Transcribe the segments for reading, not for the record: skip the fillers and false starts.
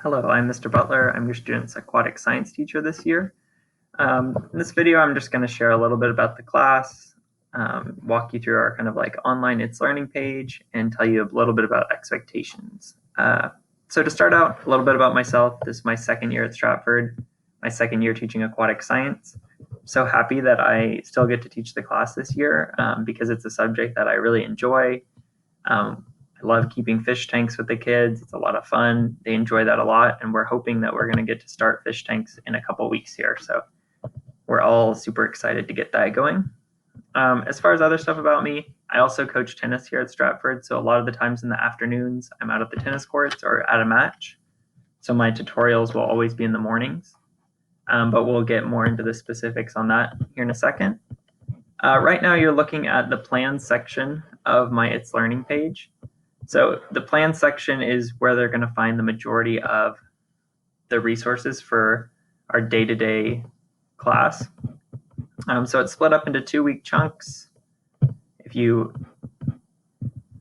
Hello, I'm Mr. Butler. I'm your student's aquatic science teacher this year. In this video, I'm just going to share a little bit about the class, walk you through our kind of like online It's Learning page, and tell you a little bit about expectations. So to start out, a little bit about myself. This is my second year at Stratford, my second year teaching aquatic science. I'm so happy that I still get to teach the class this year because it's a subject that I really enjoy. I love keeping fish tanks with the kids. It's a lot of fun. They enjoy that a lot, and we're hoping that we're going to get to start fish tanks in a couple weeks here. So we're all super excited to get that going. As far as other stuff about me, I also coach tennis here at Stratford. So a lot of the times in the afternoons, I'm out at the tennis courts or at a match. So my tutorials will always be in the mornings, but we'll get more into the specifics on that here in a second. Right now, you're looking at the plans section of my It's Learning page. So the plan section is where they're going to find the majority of the resources for our day-to-day class. So it's split up into 2-week chunks. If you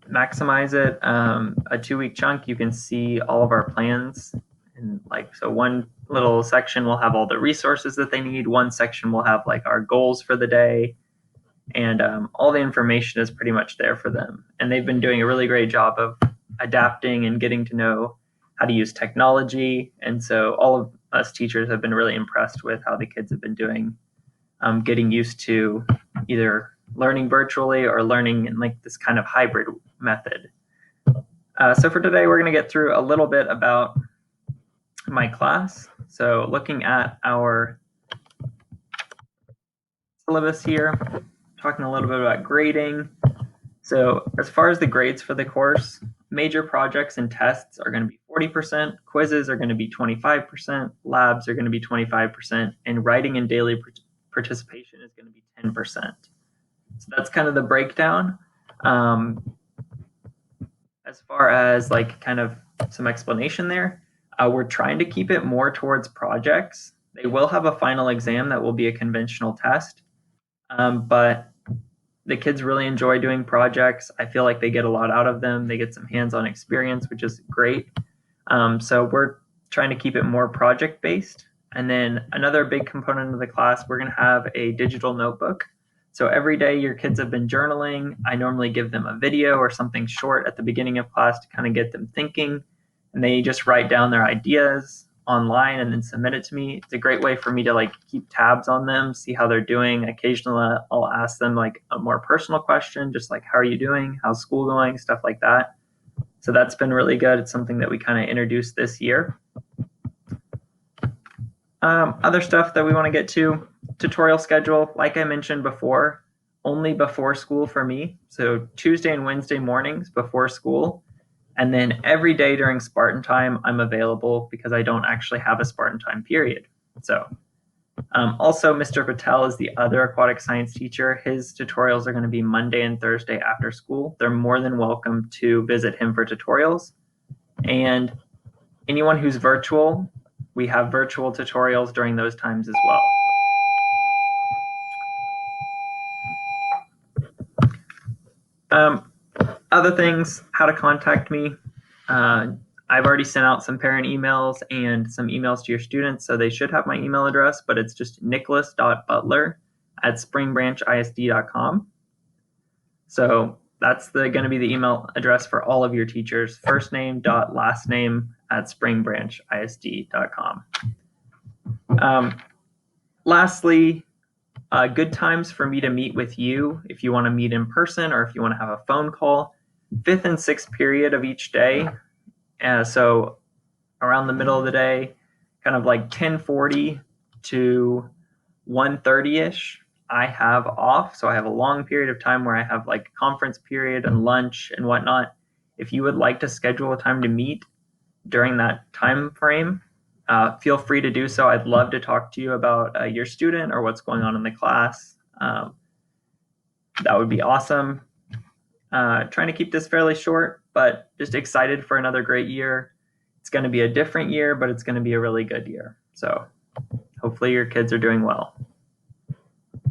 maximize it, a 2-week chunk, you can see all of our plans. And so one little section will have all the resources that they need. One section will have like our goals for the day. And all the information is pretty much there for them. And they've been doing a really great job of adapting and getting to know how to use technology. And so all of us teachers have been really impressed with how the kids have been doing, getting used to either learning virtually or learning in like this kind of hybrid method. So for today, we're going to get through a little bit about my class. So looking at our syllabus here, talking a little bit about grading. So as far as the grades for the course, major projects and tests are going to be 40%, quizzes are going to be 25%, labs are going to be 25%, and writing and daily participation is going to be 10%. So that's kind of the breakdown. As far as like kind of some explanation there, we're trying to keep it more towards projects. They will have a final exam that will be a conventional test, but the kids really enjoy doing projects. I feel like they get a lot out of them. They get some hands-on experience, which is great. So we're trying to keep it more project-based. And then another big component of the class, we're going to have a digital notebook. So every day your kids have been journaling. I normally give them a video or something short at the beginning of class to kind of get them thinking. And they just write down their ideas online and then submit it to me. It's a great way for me to like keep tabs on them, see how they're doing. Occasionally I'll ask them like a more personal question, just like, how are you doing? How's school going? Stuff like that. So that's been really good. It's something that we kind of introduced this year. Other stuff that we want to get to, tutorial schedule, like I mentioned before, only before school for me. So Tuesday and Wednesday mornings before school. And then every day during Spartan time, I'm available because I don't actually have a Spartan time period. So also, Mr. Patel is the other aquatic science teacher. His tutorials are going to be Monday and Thursday after school. They're more than welcome to visit him for tutorials. And anyone who's virtual, we have virtual tutorials during those times as well. Other things, how to contact me. I've already sent out some parent emails and some emails to your students, so they should have my email address, but it's just nicholas.butler@springbrancisd.com. So that's going to be the email address for all of your teachers, first name dot last name @springbrancisd.com. Lastly, good times for me to meet with you if you want to meet in person or if you want to have a phone call. 5th and 6th period of each day. So around the middle of the day, kind of like 10:40 to 1:30ish, I have off. So I have a long period of time where I have like conference period and lunch and whatnot. If you would like to schedule a time to meet during that time frame, feel free to do so. I'd love to talk to you about your student or what's going on in the class. That would be awesome. Trying to keep this fairly short, but just excited for another great year. It's going to be a different year, but it's going to be a really good year. So hopefully your kids are doing well.